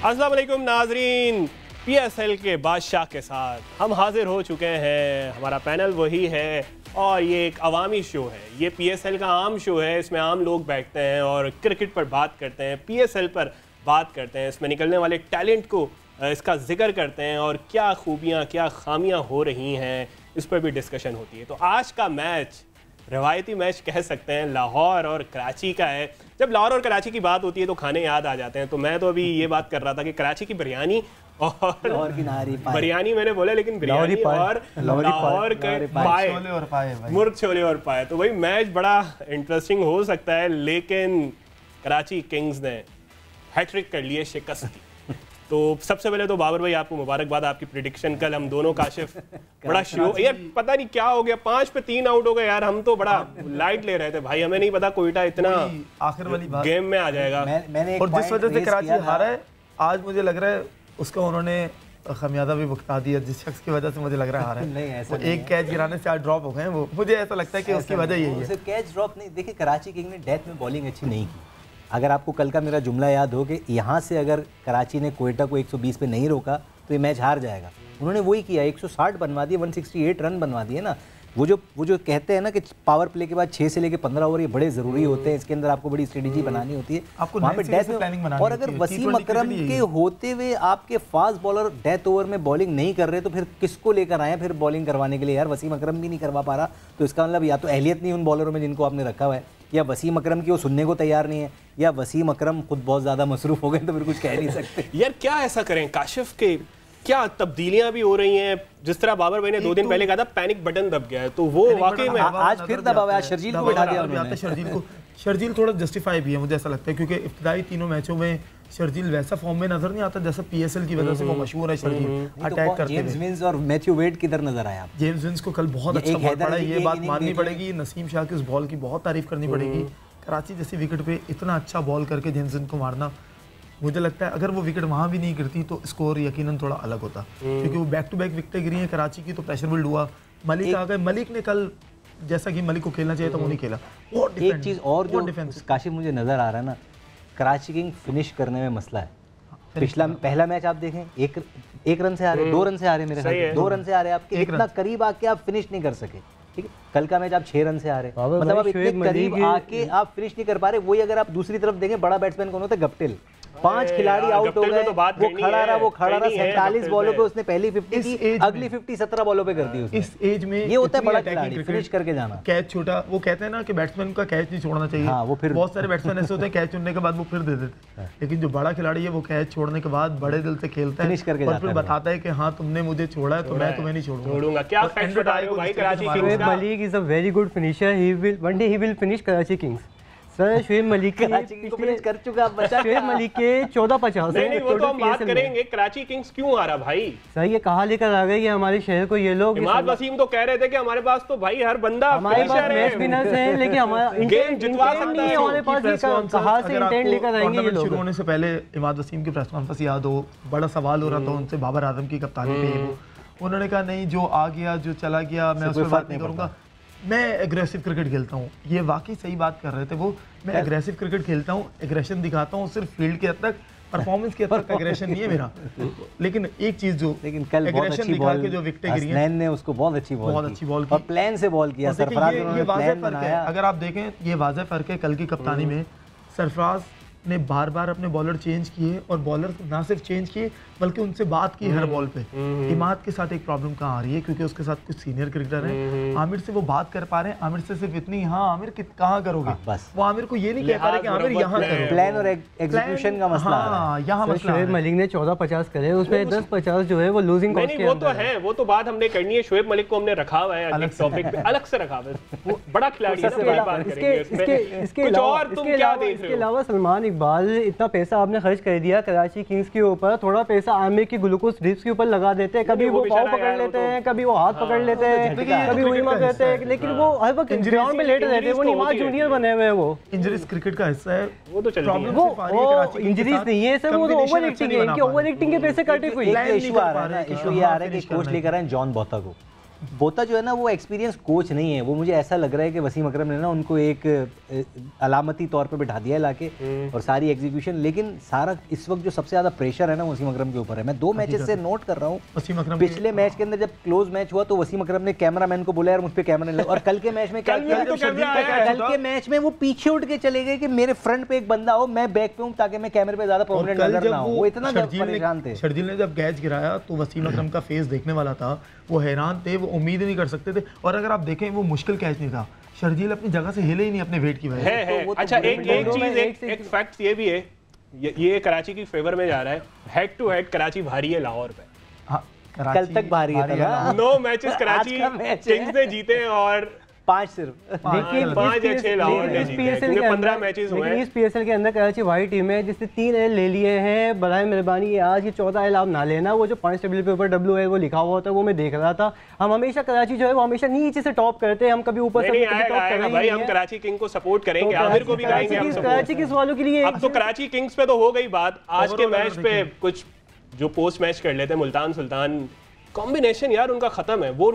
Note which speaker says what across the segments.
Speaker 1: अस्सलाम वालेकुम नाजरीन, PSL के बादशाह के साथ हम हाजिर हो चुके हैं। हमारा पैनल वही है और ये एक अवामी शो है। ये PSL का आम शो है, इसमें आम लोग बैठते हैं और क्रिकेट पर बात करते हैं, PSL पर बात करते हैं, इसमें निकलने वाले टैलेंट को इसका जिक्र करते हैं और क्या खूबियाँ क्या खामियाँ हो रही हैं इस पर भी डिस्कशन होती है। तो आज का मैच रवायती मैच कह सकते हैं, लाहौर और कराची का है। जब लाहौर और कराची की बात होती है तो खाने याद आ जाते हैं। तो मैं तो अभी ये बात कर रहा था कि कराची की बिरयानी और बिरयानी मैंने बोला, लेकिन बिरयानी और लाहौर के पाए, मुर्ग छोले और पाए। तो वही मैच बड़ा इंटरेस्टिंग हो सकता है, लेकिन कराची किंग्स ने हैट्रिक कर लिए, शिकस्त दी। तो सबसे पहले तो बाबर भाई आपको मुबारकबाद, आपकी प्रिडिक्शन कल हम दोनों काशिफ बड़ा शो यार पता नहीं क्या हो गया, 5 पे 3 आउट हो गए यार। हम तो बड़ा लाइट ले रहे थे भाई, हमें नहीं पता कोयटा इतना
Speaker 2: आखिर वाली बात
Speaker 1: गेम में आ जाएगा।
Speaker 2: और जिस वजह से कराची हारा है आज मुझे लग रहा है उसका उन्होंने खमियाजा भी भुगता दिया, जिस शख्स की वजह से मुझे लग रहा है हारा है। नहीं ऐसा एक कैच गिराने से आज ड्रॉप हो गए, वो मुझे ऐसा लगता है कि उसकी वजह यही है।
Speaker 3: कैच ड्रॉप नहीं, देखिए कराची किंग ने डेथ में बॉलिंग अच्छी नहीं की। अगर आपको कल का मेरा जुमला याद हो कि यहाँ से अगर कराची ने कोयटा को 120 पे नहीं रोका तो ये मैच हार जाएगा, उन्होंने वही किया, 160 बनवा दिए, 168 रन बनवा दिए ना। वो जो कहते हैं ना कि पावर प्ले के बाद 6 से लेके 15 ओवर ये बड़े ज़रूरी होते हैं, इसके अंदर आपको बड़ी स्ट्रेटेजी बनानी होती है, आपको वहाँ पे डेथ प्लानिंग बनानी। और अगर वसीम अकरम के होते हुए आपके फास्ट बॉलर डेथ ओवर में बॉलिंग नहीं कर रहे तो फिर किसको लेकर आए फिर बॉलिंग करवाने के लिए? यार वसीम अकरम भी नहीं करवा पा रहा, तो इसका मतलब या तो अहलियत नहीं उन बॉलरों में जिनको आपने रखा हुआ है, या वसीम अकरम की वो सुनने को तैयार नहीं है, या वसीम अकरम खुद बहुत ज़्यादा मसरूफ़ हो गए तो फिर कुछ कह नहीं सकते।
Speaker 1: यार क्या ऐसा करें, काशिफ के क्या तब्दीलियां भी हो रही हैं? जिस तरह बाबर भाई ने 2 दिन पहले कहा था पैनिक बटन दब गया है, तो वो वाकई में
Speaker 3: आज फिर दबा हुआ है। शर्जील को बैठा दिया उन्होंने।
Speaker 2: शर्जील थोड़ा जस्टिफाई भी है मुझे ऐसा लगता है, क्योंकि इब्तिदाई तीनों मैचों में शर्जील वैसा फॉर्म में नजर नहीं आता जैसा PSL की वजह से वो मशहूर है। शर्जील अटैक करते हैं।
Speaker 3: जेम्स विंस और मैथ्यू वेड किधर नजर आया?
Speaker 2: जेम्स विंस को कल बहुत अच्छा बॉल पड़ा, ये बात माननी पड़ेगी। नसीम शाह की उस बॉल की बहुत तारीफ करनी पड़ेगी। कराची जैसी विकेट पे इतना अच्छा बॉल करके जेम्स विंस को मारना, मुझे लगता है अगर वो विकेट वहाँ भी नहीं गिरती तो स्कोर यकीनन थोड़ा अलग होता, क्योंकि वो बैक टू बैक विकेटें गिरी हैं कराची की, तो प्रेशर बिल्ड हुआ। मलिक आ गए, मलिक ने कल जैसा कि मलिक को खेलना चाहिए था वो नहीं खेला।
Speaker 3: एक चीज़ और जो काशिफ मुझे नज़र आ रहा है ना, कराची किंग फिनिश करने में मसला है। पहला मैच आप देखें, एक रन से आ रहे, 2 रन से आ रहे, मेरे ख्याल 2 रन से आ रहे, आपके इतना करीब आके आप फिनिश नहीं कर सके। ठीक है, कल का मैच आप 6 रन से आ रहे, मतलब आप इतने करीब आके आप फिनिश नहीं कर पा रहे। वही अगर आप दूसरी तरफ देखें, बड़ा बैट्समैन कौन होता है? गप्टिल। 5 खिलाड़ी आउट हो गए, वो खड़ा रहा 47 बॉलों पे उसने पहली 50 की, अगली 50 17 बॉलों पे कर दी उसने।
Speaker 2: इस एज में
Speaker 3: ये होता है बड़ा खिलाड़ी, फिनिश करके जाना।
Speaker 2: कैच छोटा, वो कहते हैं ना कि बैट्समैन का कैच नहीं छोड़ना चाहिए। हाँ, वो फिर बहुत सारे बैट्समैन ऐसे होते हैं कैच छोड़ने के बाद वो फिर दे देते हैं, लेकिन जो बड़ा खिलाड़ी है वो कैच छोड़ने के बाद बड़े दिल से खेलता है और फिर बताता है कि हाँ तुमने मुझे छोड़ा है तो मैं तुम्हें नहीं छोड़ूंगा।
Speaker 1: क्या फैक्ट बता रहे हो भाई कराची किंग्स का?
Speaker 4: Malik is a very good finisher, he will one day he will finish Karachi Kings. Sir Shoaib Malik के
Speaker 3: कर चुका बच्चा,
Speaker 4: शुएब मलिक के 14-50
Speaker 1: नहीं वो तो हम बात करेंगे। कराची किंग्स क्यों हारा भाई?
Speaker 4: सर ये कहा लेकर आ गए कि हमारे शहर को ये लोग,
Speaker 1: इमाद वसीम तो कह रहे थे कि हमारे पास तो भाई हर बंदा
Speaker 4: हमारे पास मैच विनर्स हैं, लेकिन हमारा
Speaker 1: गेम जितवा सकता है।
Speaker 4: हमारे पास कहां से इंटेंट लेकर आएंगे ये लोग?
Speaker 2: शुरू होने से पहले इमाद वसीम की प्रेस कॉन्फ्रेंस याद हो, बड़ा सवाल हो रहा था उनसे बाबर आजम की कप्तानी पे, उन्होंने कहा नहीं जो आ गया जो चला गया मैं उस पर बात नहीं करूंगा, मैं एग्रेसिव क्रिकेट खेलता हूँ। ये वाकई सही बात कर रहे थे वो, मैं एग्रेसिव क्रिकेट खेलता हूँ, एग्रेशन दिखाता हूँ, सिर्फ फील्ड के हद तक, परफॉर्मेंस के हद तक एग्रेशन नहीं है मेरा। लेकिन एक चीज जो
Speaker 3: कल
Speaker 2: एग्रेशन दिखा के जो विकेटें गिरी हैं,
Speaker 3: ने उसको बहुत अच्छी बॉल की और प्लान से बॉल किया।
Speaker 2: सरफराज ये वाज़ेह फर्क है, अगर आप देखें ये वाज़ेह फर्क है कल की कप्तानी में। सरफराज ने बार बार अपने बॉलर चेंज किए और बॉलर ना सिर्फ चेंज किए बल्कि उनसे बात की हर बॉल पे। इमाद के साथ एक प्रॉब्लम कहाँ आ रही है, क्योंकि उसके साथ कुछ सीनियर क्रिकेटर हैं, आमिर से वो बात कर पा रहे हैं, आमिर से सिर्फ इतनी हाँ आमिर कहाँ करोगे, बस वो आमिर को ये नहीं कह पा रहे कि आमिर यहाँ करो।
Speaker 3: प्लान और एग्जीक्यूशन का मसला है
Speaker 2: यहाँ मसला।
Speaker 4: शुएब मलिक ने 14-50 करे, उसमें 10-50 जो है वो लूजिंग कॉस्ट के
Speaker 1: वो तो है, वो तो बात हमने करनी है। शुएब मलिक को हमने रखा हुआ है अलग टॉपिक पे, अलग से रखा हुआ है, वो बड़ा खिलाड़ी है, बात करेंगे इसके
Speaker 4: अलावा सलमान इकबाल इतना पैसा आपने खर्च कर दिया कराची किंग्स के ऊपर, थोड़ा पैसा आमिर की ग्लूकोज ड्रिप्स के ऊपर लगा देते हैं, कभी वो पाँव पकड़ लेते हैं, कभी वो हाथ पकड़ लेते हैं, कभी उइमा करते हैं, लेकिन वो हर वक्त ग्राउंड पे लेटे रहते हैं। वो निमाज जूनियर बने हुए हैं, वो
Speaker 2: इंजरीज क्रिकेट का हिस्सा है,
Speaker 1: वो तो
Speaker 2: प्रॉब्लम
Speaker 4: वो इंजरीज नहीं है सर, वो तो ओवर एक्टिंग है, इनकी ओवर एक्टिंग के पैसे कटे हुए।
Speaker 3: इशू आ रहा है ना, इशू ये आ रहा है कि कोच लेकर आए जॉन बोथा को, बोता जो है ना वो एक्सपीरियंस कोच नहीं है, वो मुझे ऐसा लग रहा है कि वसीम अकरम ने ना उनको एक अलामती तौर पे बिठा दिया है लाके और सारी एग्जीक्यूशन, लेकिन सारा इस वक्त जो सबसे ज़्यादा प्रेशर है ना वसीम अकरम के ऊपर है। मैं 2 मैचेस से नोट कर रहा हूँ, पिछले मैच के अंदर जब क्लोज मैच हुआ तो वसीम अकरम ने कैमरामैन को बोला यार मुझ पर कैमरा नहीं, और कल के मैच में क्या किया, कल के मैच में वो पीछे उठ के चले गए कि मेरे फ्रंट पे एक बंदा हो, मैं बैक पे हूँ ताकि मैं कैमरे पे ज्यादा प्रोमिनेंट नजर ना हो। वो इतना परेशान थे।
Speaker 2: शर्जील ने जब कैच गिराया तो वसीम अकरम का फेस देखने वाला था, वो हैरान थे, वो उम्मीद नहीं कर सकते थे। और अगर आप देखें वो मुश्किल कैच नहीं था, शर्जील अपनी जगह से हिले ही नहीं अपने वेट की वजह से।
Speaker 1: अच्छा एक फैक्ट ये भी है, ये कराची की फेवर में जा रहा है, हेड टू हेड कराची भारी है लाहौर पे।
Speaker 3: कल तक भारी है,
Speaker 1: 9 मैचेस कराची किंग्स ने जीते और
Speaker 3: 5 सिर्फ,
Speaker 4: लेकिन
Speaker 1: 5 या 6 लाहौर ने जीते, 15 मैचेस हुए हैं।
Speaker 4: इस पीएसएल के अंदर कराची वही टीम है जिसने 3 एल ले लिए हैं। बराए मेहरबानी आज ये 14 एल आप ना लेना, वो जो पॉइंट्स टेबल पे ऊपर WL वो लिखा हुआ था वो मैं देख रहा था। हम हमेशा कराची जो है वो हमेशा नीचे से टॉप करते हैं, हम कभी ऊपर से
Speaker 1: आएगा भाई, हम कराची किंग को सपोर्ट करेंगे, आमिर को भी करेंगे हम सपोर्ट।
Speaker 4: कराची किस वालों के लिए
Speaker 1: अब तो कराची किंग्स पे तो हो गई बात, आज के मैच पे कुछ जो पोस्ट मैच कर लेते हैं मुल्तान सुल्तान कॉम्बिनेशन यार उनका खत्म है। वो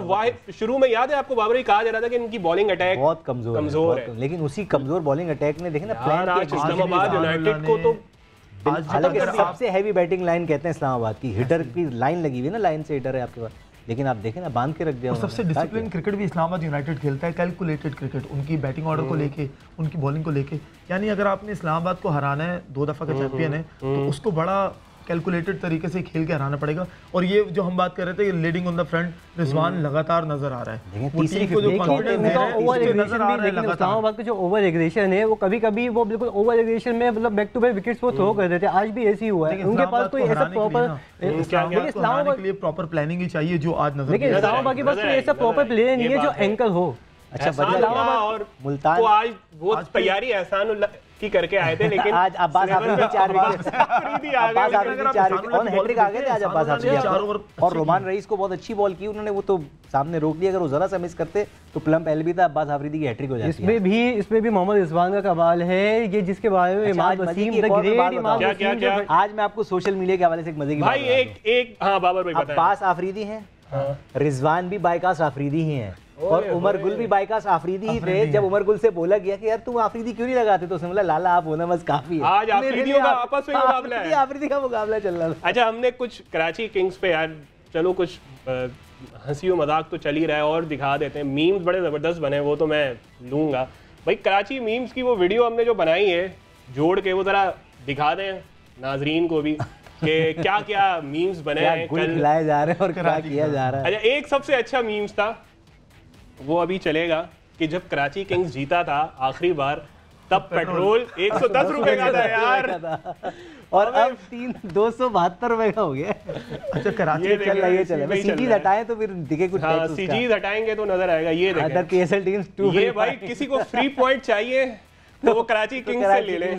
Speaker 1: शुरू में याद है आपको बाबरी कहा जा रहा था कि इनकी बॉलिंग अटैक
Speaker 3: बहुत कमजोर है, लेकिन उसी कमजोर बॉलिंग अटैक ने देखे ना प्लान
Speaker 1: आज इस्लामाबाद यूनाइटेड को तो,
Speaker 3: हालांकि सबसे हैवी बैटिंग लाइन कहते हैं इस्लामाबाद की, हिटर की लाइन लगी हुई है ना, लाइन से हिटर है आपके पास, लेकिन आप देखें ना बांध के रख दिया।
Speaker 2: सबसे डिसिप्लिन क्रिकेट भी इस्लामाबाद यूनाइटेड खेलता है, कैलकुलेटेड क्रिकेट, उनकी बैटिंग ऑर्डर को लेके, उनकी बॉलिंग को लेके। यानी अगर आपने इस्लामाबाद को हराना है, 2 दफा का चैंपियन है, तो उसको बड़ा कैलकुलेटेड तरीके से खेल के हराना पड़ेगा। और ये जो हम बात कर रहे थे leading on the front, Rizwan लगातार नजर आ रहा है, वो टीम को जो कॉन्फिडेंस दे रहा है, नजर आ रहा है लगातार।
Speaker 4: इस्लामाबाद का जो ओवर एग्रेशन है वो कभी-कभी वो बिल्कुल ओवर एग्रेशन में मतलब बैक टू बैक विकेट्स वो थ्रो कर देते हैं, आज भी ऐसे ही हुआ है। उनके पास कोई ऐसा प्रॉपर
Speaker 2: इस्लामाबाद के लिए प्रॉपर प्लानिंग ही चाहिए जो आज नजर,
Speaker 4: लेकिन इस्लामाबाद के पास कोई ऐसा प्रॉपर प्लेयर नहीं है जो एंकर हो।
Speaker 3: अच्छा
Speaker 1: और मुल्तान को आज वो तैयारी एहसान की करके आए थे, लेकिन
Speaker 3: आज अब्बास आफरीदी 4 विकेट, अब्बास आफरीदी 4 विकेट और हैट्रिक आ गए थे आज अब्बास आफरीदी, और रोमान रईस को बहुत अच्छी बॉल की उन्होंने, वो तो सामने रोक दिया, अगर वो जरा सा मिस करते तो प्लम्प एल भी था, अब्बास आफरीदी की हैट्रिक हो जाती।
Speaker 4: इसमें भी मोहम्मद रिजवान का कमाल है, ये जिसके बारे में इमाद वसीम द ग्रेट इमाद वसीम,
Speaker 3: आज मैं आपको सोशल मीडिया के हवाले से एक मजे की
Speaker 1: भाई एक हां बाबर भाई बताएं,
Speaker 3: अब्बास आफरीदी हैं, रिजवान भी बाइकास आफरीदी ही हैं, और उमर गुल भी बाइकास आफरीदी ही थे। जब उमर गुल से बोला गया कि यार तुम आफरीदी क्यों नहीं लगाते, तो उसने बोला लाला आप होना बस काफी है।
Speaker 1: आज आफरीदियों का आपस में मुकाबला है,
Speaker 3: आफरीदी का मुकाबला चल रहा था।
Speaker 1: अच्छा, हमने कुछ कराची किंग्स पे यार चलो कुछ हंसी और मजाक तो चल ही रहा है और दिखा देते हैं, मीम्स बड़े जबरदस्त बने, वो तो मैं लूंगा भाई। कराची मीम्स की वो वीडियो हमने जो बनाई है जोड़ के, वो जरा दिखा दें नाजरीन को भी कि क्या क्या मीम्स बने हैं,
Speaker 3: कल खिलाए जा रहे हैं और क्या किया जा रहा है।
Speaker 1: अच्छा, एक सबसे अच्छा मीम्स था, वो अभी चलेगा, कि जब कराची किंग्स जीता था आखिरी बार तब पेट्रोल 110 रुपए का था यार,
Speaker 3: और अब 272 रुपए का हो गया। अच्छा, कराची चल रही है, चले सीजीज हटाएं तो फिर दिखे कुछ,
Speaker 1: हाँ सीजीज हटाएंगे तो नजर आएगा। ये देखें
Speaker 3: अदर पीएसएल टीम्स 2,
Speaker 1: ये भाई किसी को फ्री पॉइंट चाहिए तो वो कराची किंग्स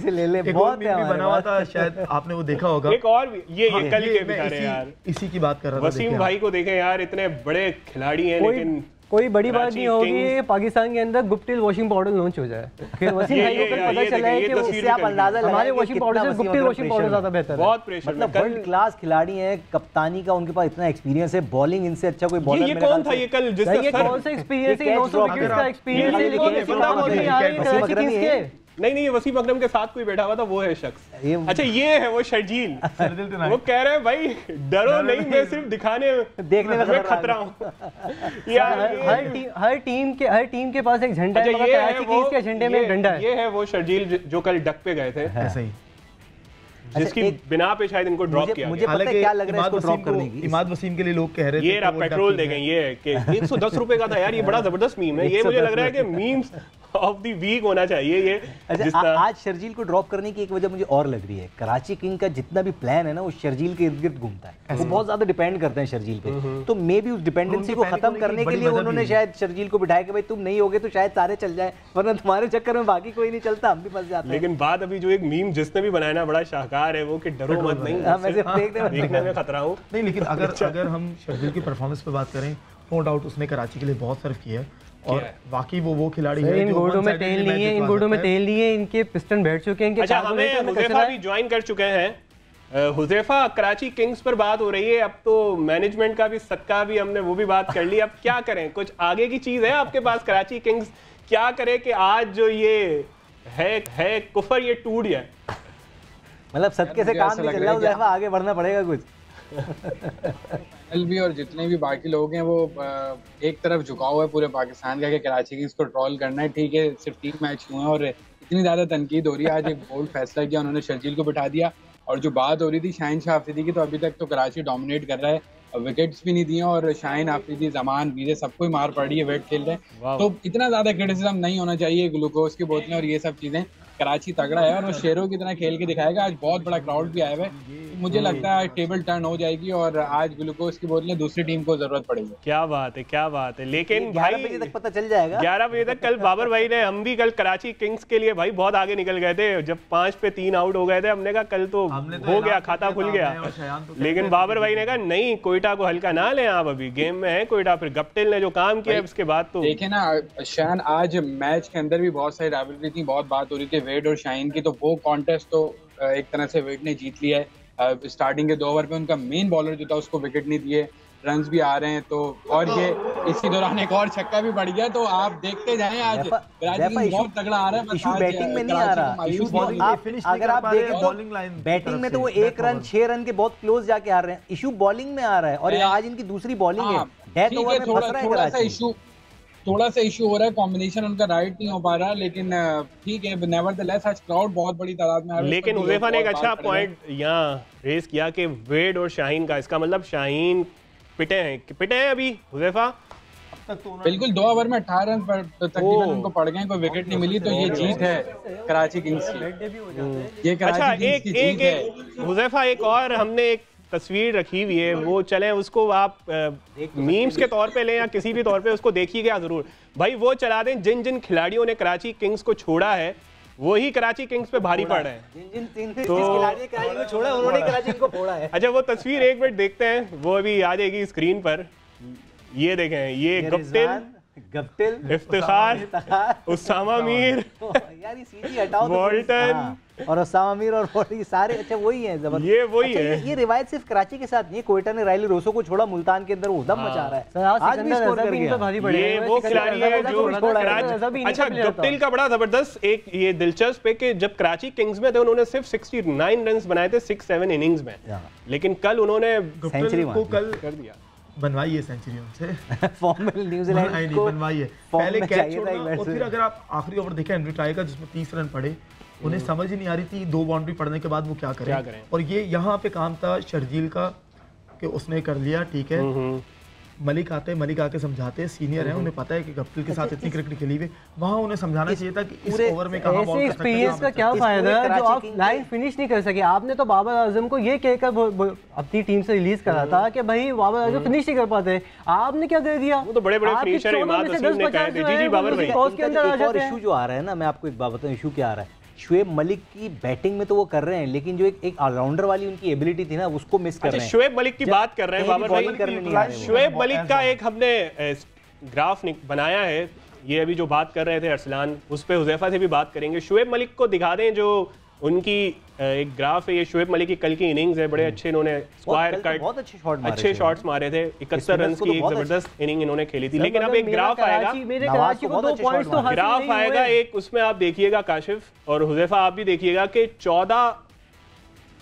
Speaker 1: से ले ले।
Speaker 2: बहुत बना हुआ था, शायद आपने वो देखा होगा।
Speaker 1: एक और भी ये कल के बेचारे यार,
Speaker 2: इसी की बात कर रहा था,
Speaker 1: वसीम भाई को देखें यार, इतने बड़े खिलाड़ी हैं, लेकिन
Speaker 4: कोई बड़ी बात नहीं होगी पाकिस्तान के अंदर गुप्टिल वॉशिंग पाउडर लॉन्च हो जाए, फिर वसीम भाई को पता चला है कि
Speaker 3: इससे आप अंदाजा लगाएं
Speaker 4: हमारे वॉशिंग पाउडर से गुप्टिल वॉशिंग पाउडर ज्यादा बेहतर है।
Speaker 1: बहुत प्रेशर,
Speaker 3: मतलब वर्ल्ड क्लास खिलाड़ी हैं, कप्तानी का उनके पास इतना एक्सपीरियंस है, बॉलिंग इनसे अच्छा कोई बॉलर
Speaker 1: ये कौन था ये कल जिसका
Speaker 4: ये कौन सा एक्सपीरियंस है, 900 विकेट्स का एक्सपीरियंस है, लेकिन
Speaker 1: नहीं ये वसीम अकरम के साथ कोई बैठा हुआ था, वो है शख्स। अच्छा, ये है वो शर्जील, वो कह रहे हैं भाई डरो नहीं, मैं सिर्फ दिखाने
Speaker 3: देखने में
Speaker 1: खतरा हूँ।
Speaker 4: हर टीम के पास एक झंडा है, मगर कराची किंग्स के झंडे में एक डंडा है।
Speaker 1: ये है वो शर्जील जो कल डक पे गए थे,
Speaker 2: ऐसे ही,
Speaker 1: जिसकी बिना पे शायद इनको ड्रॉप किया।
Speaker 3: मुझे पता है क्या लग रहा है इसको ड्रॉप करने की।
Speaker 2: इमाद वसीम के लिए लोग कह रहे थे
Speaker 1: ये पेट्रोल देखें, ये कि 110 रुपए का था यार, ये बड़ा जबरदस्त मीम है। ये मुझे लग रहा है कि मीम्स ऑफ द वीक होना चाहिए ये।
Speaker 3: अच्छा, आज शर्जील को ड्रॉप करने की एक वजह मुझे और लग रही है, कराची किंग का जितना भी प्लान है ना वो शर्जील के इर्द गिर्द घूमता है, वो बहुत ज्यादा डिपेंड करते हैं शर्जील पे, तो मे बी उस डिपेंडेंसी को खत्म करने के लिए उन्होंने शायद शर्जील को बिठाया कि भाई तुम नहीं होगे तो शायद सारे चल जाए, वरना तुम्हारे चक्कर में बाकी कोई नहीं चलता, हम भी फंस जाते हैं।
Speaker 1: लेकिन बात अभी जो एक मीम जिसने भी बनाया ना बड़ा शाहकार है, वो कि डरो मत, नहीं देखने में खतरा हूं नहीं।
Speaker 2: लेकिन अगर हम शर्जील की परफॉर्मेंस पे बात करें, नो डाउट उसने कराची के लिए बहुत सर्व किया है, और बाकी वो खिलाड़ी है
Speaker 4: इन गोडों में तेल नहीं है, इनके पिस्टन बैठ चुके हैं, इनके
Speaker 1: अच्छा, हमें मुज़ेफ़ा भी ज्वाइन कर चुके हैं, हुज़ैफा, कराची किंग्स पर बात हो रही है, अब तो मैनेजमेंट का भी सदका भी हमने वो भी बात कर ली, अब क्या करें? कुछ आगे की चीज़ है आपके पास? कराची किंग्स क्या करे कि आज जो ये है कुफर, ये टूट जाए?
Speaker 3: मतलब सबके से काम नहीं चल रहा, हुज़ैफा आगे बढ़ना पड़ेगा कुछ।
Speaker 5: भी और जितने भी बाकी लोग हैं वो एक तरफ झुका हुआ है पूरे पाकिस्तान का कि कराची किंग्स को ट्रॉल करना है। ठीक है, सिर्फ 3 मैच हुए हैं और इतनी ज़्यादा तनकीद हो रही है। आज एक बोल्ड फैसला किया उन्होंने, शर्जील को बिठा दिया। और जो बात हो रही थी शाहीन शाह अफरीदी की, तो अभी तक तो कराची डोमिनेट कर रहा है, विकेट्स भी नहीं दिए और शाहीन अफरीदी, जमान, वीरे सबको ही मार पड़ रही है, वेट खेल रहे हैं। तो इतना ज़्यादा क्रिटिसिज्म नहीं होना चाहिए। ग्लूकोज की बोतलें और ये सब चीज़ें, कराची तगड़ा है और वो शेरों की तरह खेल के दिखाएगा। आज बहुत बड़ा क्राउड भी आया हुआ है, मुझे लगता है टेबल टर्न हो जाएगी और आज ग्लूकोज की बोतलें दूसरी टीम को जरूरत पड़ेगी।
Speaker 1: क्या बात है, क्या बात है। लेकिन
Speaker 3: 11 बजे तक पता चल जाएगा।
Speaker 1: 11 बजे तक। कल बाबर भाई ने, हम भी कल कराची किंग्स के लिए भाई बहुत आगे निकल गए थे, जब 5 पे 3 आउट हो गए थे, हमने कहा कल तो हो गया, खाता खुल गया। लेकिन बाबर भाई ने कहा नहीं, कोयटा को हल्का ना लें आप, अभी गेम में है कोयटा। फिर गप्टिल ने जो काम किया उसके बाद तो
Speaker 5: देखे ना शान, आज मैच के अंदर भी बहुत सारी राइवलरी थी, बहुत बात हो रही थी वेड और शाहीन की, तो वो कॉन्टेस्ट तो एक तरह से वेड ने जीत लिया है। स्टार्टिंग के 2 ओवर पे उनका मेन बॉलर जो था उसको विकेट नहीं दिए, रन्स भी आ रहे हैं। तो और ये इसी दौरान एक और छक्का भी बढ़ गया। तो आप देखते जाएं, आज बहुत तगड़ा आ रहा है।
Speaker 3: इशू बैटिंग में नहीं आ रहा, इशू बॉलिंग। अगर आप देखें बॉलिंग लाइन, बैटिंग में तो वो 1 रन 6 रन के बहुत क्लोज जाके हार रहे हैं। इशू बॉलिंग में आ रहा है और आज इनकी दूसरी बॉलिंग है। डेथ ओवर में फंस रहा है कराची।
Speaker 5: थोड़ा सा इशू हो रहा है, कॉम्बिनेशन उनका राइट नहीं हो पा रहा, लेकिन ठीक है, नेवरदलेस आज क्राउड बहुत बड़ी तादाद में आ रहा है।
Speaker 1: लेकिन हुज़ैफा ने एक अच्छा पॉइंट यहाँ रेस किया कि वेड और शाहीन का, इसका मतलब शाहीन पिटे हैं अभी हुज़ैफा।
Speaker 5: बिल्कुल 2 ओवर में 18 रन तकरीबन उनको पड़ गए, कोई विकेट नहीं मिली, तो ये जीत है कराची किंग्स की। ये कराची किंग्स की जीत है।
Speaker 1: हुज़ैफा एक और हमने एक तस्वीर रखी हुई है, वो चले उसको आप मीम्स के तौर पे लें या किसी भी तौर पे उसको देखिएगा जरूर भाई। वो चला दें, जिन जिन खिलाड़ियों ने कराची किंग्स को छोड़ा है वही कराची किंग्स पे भारी पड़ रहे हैं।
Speaker 3: जिन खिलाड़ी कराची को छोड़ा उन्होंने कराची को फोड़ा है।
Speaker 1: अच्छा, वो तस्वीर एक मिनट देखते हैं, वो अभी आ जाएगी स्क्रीन पर। ये देखें, ये गप्टिल, इफ्तिखार, उसामा मीर,
Speaker 3: यार ये सीधी हटाओ,
Speaker 1: वॉल्टन
Speaker 3: और उसामा मीर और वॉल्टन, सारे अच्छा वही हैं, जबरदस्त।
Speaker 1: ये वही है।
Speaker 3: ये रिवायत सिर्फ कराची के साथ नहीं, कोयटा ने रायली रोसो को छोड़ा, मुल्तान के अंदर वो दम मचा रहा है। आज भी स्कोर कर गया।
Speaker 1: ये वो खिलाड़ी है जो अच्छा, गप्टिल का बड़ा जबरदस्त एक ये दिलचस्प है कि जब कराची किंग्स में थे उन्होंने सिर्फ 69 रन बनाए थे 6-7 इनिंग्स में, लेकिन कल उन्होंने
Speaker 3: सेंचुरी
Speaker 1: कर दिया।
Speaker 2: बनवाई है सेंचुरी उनसे
Speaker 3: फॉर्म में न्यूजीलैंड
Speaker 2: को बनवाई है। पहले कैच छोड़ा और फिर अगर आप आखिरी ओवर देखें एंड्रू टाई का जिसमें 30 रन पड़े, उन्हें समझ ही नहीं आ रही थी 2 बाउंड्री पड़ने के बाद वो क्या करें। और ये यहाँ पे काम था शर्जील का कि उसने कर लिया, ठीक है। मलिक आके समझाते, सीनियर है, उन्हें पता है कि गप्टिल के साथ इतनी क्रिकेट खेली हुई, वहाँ उन्हें समझाना चाहिए था कि इस ओवर में कहां बॉल कर सकते हैं।
Speaker 4: एक्सपीरियंस का क्या फायदा जो आप लाइन फिनिश नहीं कर सके। आपने तो बाबर आजम को ये कहकर अपनी टीम से रिलीज करा था कि भाई बाबर आजम फिनिश नहीं कर पाते, आपने क्या कर दिया?
Speaker 1: वो तो बड़े-बड़े फिनिशर इमाद वसीम ने कहे थे। जी बाबर भाई,
Speaker 3: उसके अंदर और इशू जो आ रहा है ना, मैं आपको एक बात बताऊं, इशू क्या आ रहा है। शुएब मलिक की बैटिंग में तो वो कर रहे हैं, लेकिन जो एक ऑलराउंडर वाली उनकी एबिलिटी थी ना, उसको मिस कर रहे हैं।
Speaker 1: शुएब मलिक की बात कर रहे हैं बाबर भाई। शुएब मलिक का एक हमने ग्राफ बनाया है, ये अभी जो बात कर रहे थे अरसलान, उस पे हुज़ैफा से भी बात करेंगे। शुएब मलिक को दिखा दें, जो उनकी एक ग्राफ है, ये शुएब मलिक की कल की इनिंग्स है, बड़े अच्छे इन्होंने स्क्वायर कट,
Speaker 3: बहुत
Speaker 1: अच्छे शॉट्स मारे थे। 71 रन की एक जबरदस्त इनिंग इन्होंने खेली थी। लेकिन अब एक ग्राफ आएगा, एक उसमें आप देखिएगा काशिफ और हुज़ैफा, आप भी देखिएगा कि 14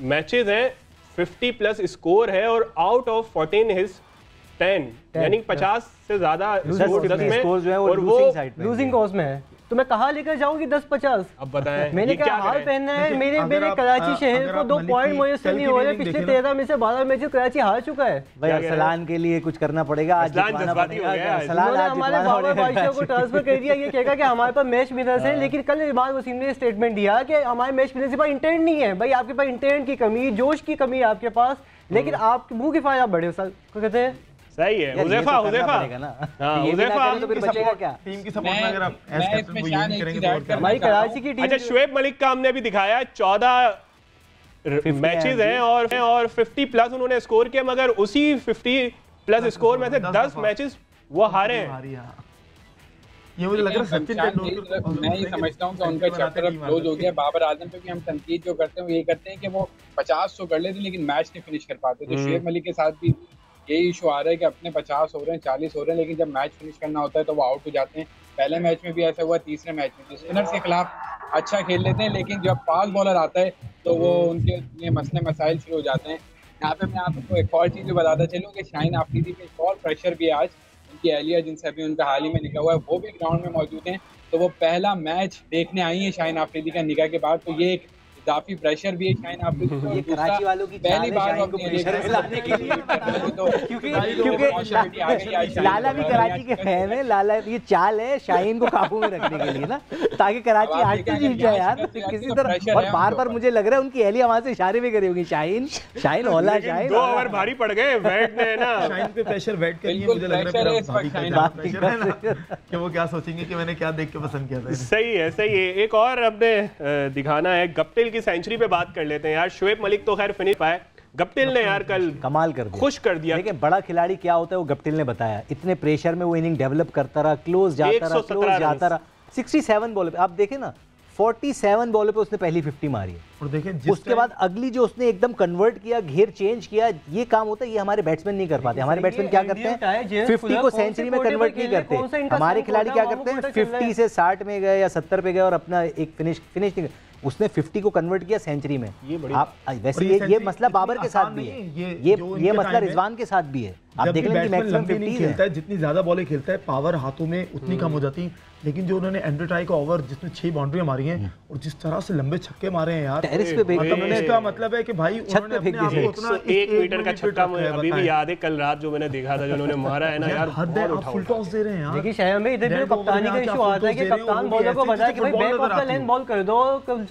Speaker 1: मैचेस हैं, 50+ स्कोर है और आउट ऑफ 14 हिज 10, यानी 50 से ज्यादा स्कोर 10 में, और वो
Speaker 4: लूजिंग कॉज में है। तो मैं कहाँ लेकर जाऊंगी 10-50?
Speaker 1: अब बताएं,
Speaker 4: मैंने क्या हाल पहनना है? मेरे कराची शहर को 2 पॉइंट मुझे नहीं हो रहे। पिछले 13 में से 12 मैच कराची हार चुका है।
Speaker 3: भाई अरसलान के लिए कुछ करना पड़ेगा। आज
Speaker 4: हमारे बाबर बादशाह को ट्रांसफर कर दिया, ये कहेगा कि हमारे पास मैच विनर्स हैं, लेकिन कल इमाद वसीम ने स्टेटमेंट दिया कि हमारे मैच विनर्स के पास इंटेंट नहीं है। भाई आपके पास इंटेंट की कमी, जोश की कमी है आपके पास, लेकिन आप मुंह की फायदा बड़े कहते हैं।
Speaker 1: सही है हुज़ैफा। हां हुज़ैफा
Speaker 3: तो फिर बचेगा क्या?
Speaker 2: टीम की सपोर्ट में अगर आप एज कैप्टन वो ये नहीं करेंगे तो
Speaker 4: हमारी कराची की टीम।
Speaker 1: अच्छा, शुएब मलिक का हमने अभी दिखाया 14 मैचेस हैं और 50+ उन्होंने स्कोर किया, मगर उसी 50+ स्कोर में से 10 मैचेस वो हारे हैं।
Speaker 2: ये मुझे लग रहा है सचिन
Speaker 5: तेंदुलकर, मैं ये समझता हूँ कि उनका चैप्टर अब क्लोज हो गया। बाबर आजम पे भी हम तनकीद जो करते हैं वो ये करते हैं कि वो 50 तो कर लेते लेकिन मैच नहीं फिनिश कर पाते। तो शुएब मलिक के साथ भी यही इशू आ रहा है कि अपने 50 हो रहे हैं, 40 हो रहे हैं, लेकिन जब मैच फिनिश करना होता है तो वो आउट हो जाते हैं। पहले मैच में भी ऐसा हुआ, तीसरे मैच में भी स्पिनर्स के खिलाफ अच्छा खेल लेते हैं, लेकिन जब फास्ट बॉलर आता है तो वो उनके ये मसले मसाइल शुरू हो जाते हैं। यहाँ पे मैं आपको एक और चीज़ बताता चलूँ कि शाहीन आफरीदी पे एक और प्रेशर भी है आज। उनकी अहलिया जिनसे अभी उनका हाल ही में निकला हुआ है वो भी ग्राउंड में मौजूद हैं, तो वो पहला मैच देखने आई है शाहीन आफरीदी का निकाह के बाद। तो ये एक इजाफी प्रेशर भी है शाहीन आफरीदी को।
Speaker 3: ये कराची वालों की
Speaker 5: पहली बार
Speaker 3: को प्रेशर में लाने के लिए क्योंकि लाला भी कराची के फैन है। लाला ये चाल है शाहीन को काबू में रखने के लिए ना, ताकि कराची आज तो जीत जाए यार किसी तरह। और बार बार मुझे लग रहा है उनकी अहलिया वहां से इशारे भी करे होगी, शाहीन शाहीन होला शाहीन।
Speaker 1: 2 ओवर भारी पड़ गए बैट ने ना,
Speaker 2: शाहीन पे प्रेशर बैट के लिए मुझे लग रहा है कि वो क्या सोचेंगे कि मैंने क्या देख के पसंद किया था।
Speaker 1: सही है सही है। एक और अपने दिखाना है, गप्टिल की सेंचुरी पे बात कर लेते हैं यार। शुएब मलिक तो खैर फिनिश पाए, गप्टिल ने यार कल
Speaker 3: कमाल कर दिया,
Speaker 1: खुश कर दिया।
Speaker 3: लेकिन बड़ा खिलाड़ी क्या होता है वो गप्टिल ने बताया। इतने प्रेशर में वो इनिंग डेवलप करता रहा, क्लोज जाता रहा, क्लोज जाता रहा। 67 बॉल पे आप देखें ना, 47 बॉल पे उसने पहली 50 मारी है।
Speaker 2: और देखें
Speaker 3: उसके बाद अगली जो उसने एकदम कन्वर्ट किया, घेर चेंज किया, ये काम होता है, ये हमारे बैट्समैन नहीं कर पाते। हमारे बैट्समैन क्या करते हैं, 50 को सेंचुरी में कन्वर्ट नहीं करते। हमारे खिलाड़ी क्या करते हैं, 50 से 60 में गए या 70 पे गए और अपना एक फिनिश नहीं। उसने 50 को कन्वर्ट किया सेंचुरी में। आप वैसे ये मसला बाबर के साथ भी है, ये मसला रिजवान के साथ भी है। आप देख लें कि मैक्सिमम 50
Speaker 2: खेलता है, जितनी ज्यादा बॉलें खेलता है पावर हाथों में उतनी कम हो जाती। लेकिन जो उन्होंने एंड्रू टाई का ओवर जिसमें 6 बाउंड्रियां मारी हैं और जिस तरह से लंबे छक्के मारे हैं यार,
Speaker 3: टेरिस पे
Speaker 2: उन्होंने, इसका मतलब है कि भाई उन्होंने अपने आप को उतना
Speaker 1: 1 मीटर का छक्का मुझे अभी भी याद है, कल रात जो मैंने देखा था जो उन्होंने मारा है ना यार,
Speaker 2: हद है। आप फुल टॉस दे रहे हैं यार।
Speaker 4: देखिए शायद में इधर भी कप्तानी का इशू आता है कि कप्तान बॉलर को बताया कि भाई back of the lane ball कर दो,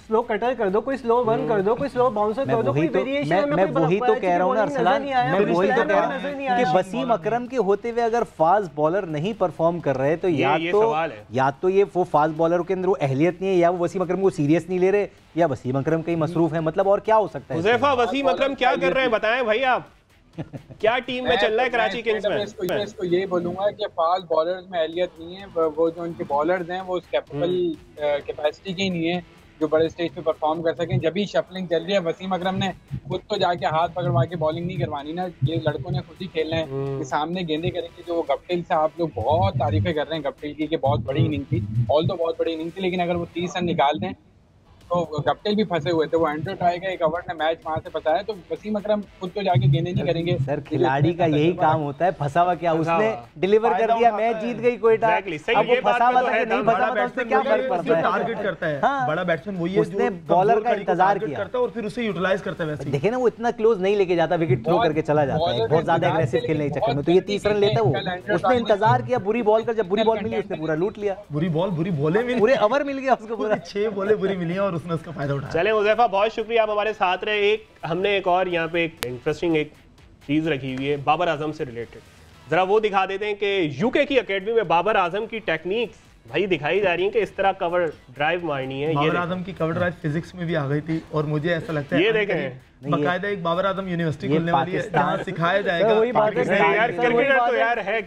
Speaker 4: स्लो कटर कर दो, कोई स्लो वन कर दो, कोई स्लो बाउंसर कर दो, कोई वेरिएशन में।
Speaker 3: मैं वही तो कह रहा हूं ना अरसलान, मैं वही तो कह रहा हूं कि वसीम अकरम के होते हुए अगर फास्ट बॉलर नहीं परफॉर्म कर रहे तो या तो ये वो फास्ट बॉलर के अंदर वो अहलियत नहीं है, या वो वसीम अकरम को सीरियस नहीं ले रहे, या वसीम अकरम कहीं मसरूफ है। मतलब और क्या हो सकता है।
Speaker 1: हुज़ैफा, वसीम अकरम क्या कर रहे हैं बताएं भाई आप, क्या टीम में चल रहा है कराची किंग्स में?
Speaker 5: इसको ये बोलूंगा कि फास्ट बॉलर्स में अहलियत नहीं है, वो जो उनके बॉलर्स हैं वो कैपेबल कैपेसिटी के ही नहीं है जो बड़े स्टेज पे परफॉर्म कर सकें। जब भी शफलिंग चल रही है, वसीम अकरम ने खुद तो जाके हाथ पकड़वा के बॉलिंग नहीं करवानी ना, ये लड़कों ने खुद ही खेलना है कि सामने गेंदे करेंगे। जो गप्टिल से आप लोग बहुत तारीफें कर रहे हैं गप्टिल की कि बहुत बड़ी इनिंग थी, ऑल तो बहुत बड़ी इनिंग थी, लेकिन अगर वो 30 रन निकाल दें तो गप्टिल भी फंसे हुए थे। वो एंड्रू टाई का एक ओवर ने मैच वहां से बचाया, तो वसीम अकरम खुद तो जाके गेंदे नहीं करेंगे।
Speaker 3: सर खिलाड़ी का यही काम होता है, फंसा हुआ क्या, उसने डिलीवर कर दिया, मैच जीत गई कोयटा। अब वो फंसा हुआ था कि नहीं फंसा हुआ, उससे क्या फर्क पड़ता है।
Speaker 2: टारगेट करता है बड़ा बैट्समैन वही है,
Speaker 3: उसने बॉलर का इंतजार किया
Speaker 2: और फिर उसे यूटिलाइज करता है। वैसे
Speaker 3: देखे ना, वो इतना क्लोज नहीं लेके जाता, विकेट थ्रो करके चला जाता है बहुत ज्यादा एग्रेसिव खेलने के चक्कर में। तो ये 30 रन लेता है वो, उसने इंतजार किया बुरी बॉल का, जब बुरी बॉल मिली उसने पूरा लूट लिया।
Speaker 2: बुरी बॉलें मिली,
Speaker 3: पूरे ओवर मिल गया उसको, पूरा
Speaker 2: 6 बॉलें बुरी मिली और उसने उसका फायदा उठाया।
Speaker 1: चले हुज़ैफा, बहुत शुक्रिया आप हमारे साथ रहे। हमने एक और यहाँ पे एक इंटरेस्टिंग एक चीज़ रखी हुई है बाबर आजम से रिलेटेड, ज़रा वो दिखा देते हैं कि यूके की एकेडमी में बाबर आजम की टेक्निक्स भाई दिखाई जा रही है कि इस तरह कवर ड्राइव मारनी है।
Speaker 2: बाबर आजम की कवर ड्राइव फिजिक्स में भी आ गई थी और मुझे ऐसा लगता है
Speaker 1: ये देखें
Speaker 2: बाकायदा एक बाबर आजम यूनिवर्सिटी खुलने वाली है जहाँ सिखाया जाएगा।
Speaker 4: वही बात है
Speaker 1: यार, क्रिकेटर तो यार है,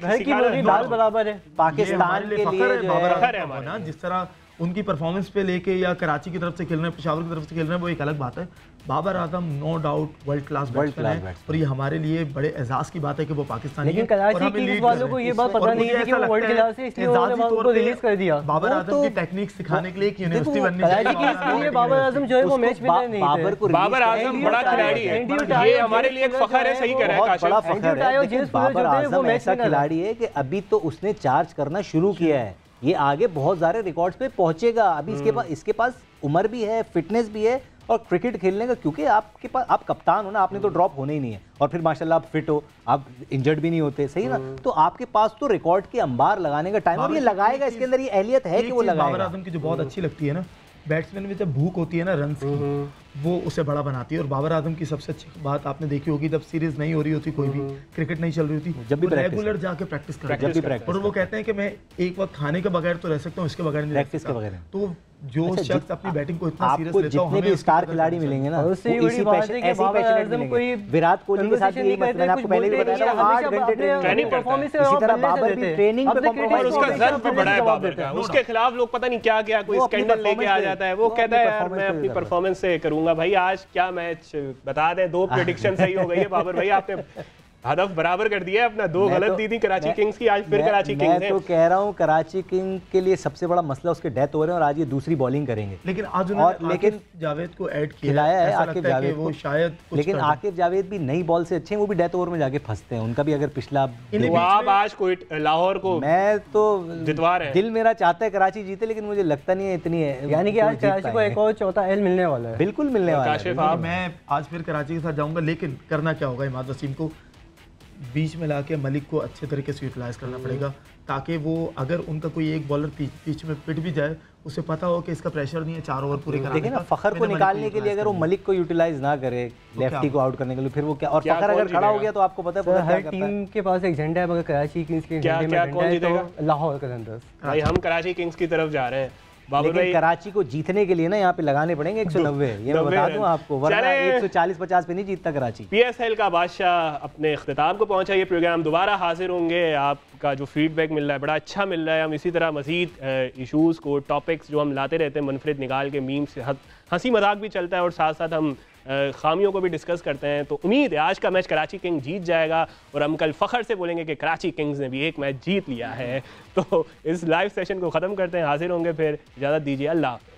Speaker 4: दाल बराबर है।
Speaker 3: पाकिस्तान के लिए
Speaker 2: बाबर आजम ना जिस तरह उनकी परफॉर्मेंस पे लेके या कराची की तरफ से खेल रहे हैं, पेशावर की तरफ से खेल रहे हैं, वो एक अलग बात है। Babar Azam no doubt world class batsman है और ये हमारे लिए बड़े एजाज की बात है कि वो पाकिस्तानी है।
Speaker 4: लेकिन कराची किंग्स वालों को ये बात पता नहीं है कि वो वर्ल्ड क्लास है, इसलिए उन्होंने उनको रिलीज कर दिया।
Speaker 2: बाबर आजम की टेक्निक सिखाने के लिए एक यूनिवर्सिटी बननी
Speaker 4: कराची किंग्स के लिए बाबर आजम जो है वो मैच विनर नहीं थे।
Speaker 1: बाबर आजम बड़ा खिलाड़ी है, ये हमारे लिए एक फखर है। सही कह रहा है काशिफ,
Speaker 3: बाबर आजम ऐसा खिलाड़ी है कि अभी तो उसने चार्ज करना शुरू किया है, ये आगे बहुत सारे रिकॉर्ड्स पे पहुंचेगा। अभी इसके पास उम्र भी है, फिटनेस भी है और क्रिकेट खेलने का, क्योंकि आपके पास आप कप्तान हो ना, आपने तो ड्रॉप होना ही नहीं है और फिर माशाल्लाह आप फिट हो, आप इंजर्ड भी नहीं होते, सही ना, तो आपके पास तो रिकॉर्ड के अंबार लगाने का टाइम, और ये लगाएगा, इसके अंदर ये अहलियत है कि वो लगाएगा।
Speaker 2: बाबर आजम की जो बहुत अच्छी लगती है ना, बैट्समैन में जब भूख होती है ना रन की, वो उसे बड़ा बनाती है। और बाबर आजम की सबसे अच्छी बात आपने देखी होगी, जब सीरीज नहीं हो रही होती, कोई भी क्रिकेट नहीं चल रही होती, जब भी रेगुलर जाके प्रैक्टिस करते हैं। और वो कहते हैं कि मैं एक वक्त खाने के बगैर तो रह सकता हूँ, इसके बगैर नहीं,
Speaker 3: प्रैक्टिस के बगैर।
Speaker 2: तो जो शख्स अपनी बैटिंग को इतना सीरियस
Speaker 3: आपको
Speaker 2: लेता हो,
Speaker 3: जितने भी स्टार खिलाड़ी मिलेंगे ना,
Speaker 4: उससे ही बड़ी बात है कि बाबर आजम कोई
Speaker 3: विराट कोहली के साथ भी यही मसला, मैंने आपको पहले भी बताया था, 8 घंटे ट्रेनिंग
Speaker 4: परफॉर्मेंस
Speaker 3: इसी तरह बाबर भी ट्रेनिंग पे
Speaker 1: और उसका जर्फ भी बड़ा है बाबर का, उसके खिलाफ लोग पता नहीं क्या क्या कोई स्कैंडल लेके आ जाता है, वो कहता है यार मैं अपनी परफॉर्मेंस से करूंगा। भाई आज क्या मैच बता दें, 2 प्रेडिक्शन सही हो गई है बाबर भाई, आपने हदफ बराबर कर दिया है अपना, 2 गलत दी थी कराची किंग्स की, आज फिर कराची किंग्स है।
Speaker 3: मैं तो कह रहा हूं कराची किंग के लिए सबसे बड़ा मसला उसके डेथ ओवर है और आज ये दूसरी बॉलिंग करेंगे।
Speaker 2: लेकिन आज उन्होंने आकिब जावेद को ऐड
Speaker 3: खिलाया है, आकिब जावेद
Speaker 2: वो शायद
Speaker 3: लेकिन आकिब जावेद भी नई बॉल से अच्छे हैं, वो भी डेथ ओवर में जाके फंसते हैं, उनका भी अगर पिछला
Speaker 1: आप आज कोई लाहौर को
Speaker 3: मैं तो
Speaker 1: जितवा रहे हैं,
Speaker 3: दिल मेरा चाहता है कराची जीते, लेकिन मुझे लगता नहीं है इतनी है,
Speaker 4: यानी कि आज कराची को एक और चौथा एल मिलने वाला है,
Speaker 3: बिल्कुल मिलने वाला है।
Speaker 2: मैं आज फिर कराची के साथ जाऊंगा, लेकिन करना क्या होगा, इमाद वसीम को बीच में लाके मलिक को अच्छे तरीके से यूटिलाइज करना पड़ेगा, ताकि वो अगर उनका कोई एक बॉलर बीच में पिट भी जाए, उसे पता हो कि इसका प्रेशर नहीं है 4 ओवर पूरे कराने का।
Speaker 3: लेकिन फखर को निकालने के लिए अगर वो मलिक को यूटिलाइज ना करे, लेफ्टी को आउट करने के लिए, फिर वो क्या, और फखर अगर खड़ा हो गया तो आपको पता है
Speaker 4: हर टीम के पास एक झंडा है, मगर कराची किंग्स के झंडे में कौन जीतेगा? लाहौर कलंदर्स।
Speaker 1: भाई हम कराची किंग्स की तरफ जा रहे हैं
Speaker 3: लेकिन कराची को जीतने के लिए ना यहाँ पे लगाने पड़ेंगे 190, ये मैं बता दूं आपको, वरना 140-50 पे नहीं जीतता कराची।
Speaker 1: PSL का बादशाह अपने इख्तिताम को पहुंचा, ये प्रोग्राम दोबारा हाजिर होंगे, आपका जो फीडबैक मिल रहा है बड़ा अच्छा मिल रहा है, हम इसी तरह मजीद इशूज़ को, टॉपिक्स जो हम लाते रहते हैं मुनफरिद निकाल के, मीम से हंसी मजाक भी चलता है और साथ साथ हम खामियों को भी डिस्कस करते हैं। तो उम्मीद है आज का मैच कराची किंग जीत जाएगा और हम कल फ़ख्र से बोलेंगे कि कराची किंग्स ने भी एक मैच जीत लिया है। तो इस लाइव सेशन को ख़त्म करते हैं, हाजिर होंगे फिर, इजाज़त दीजिए, अल्लाह हाफ़िज़।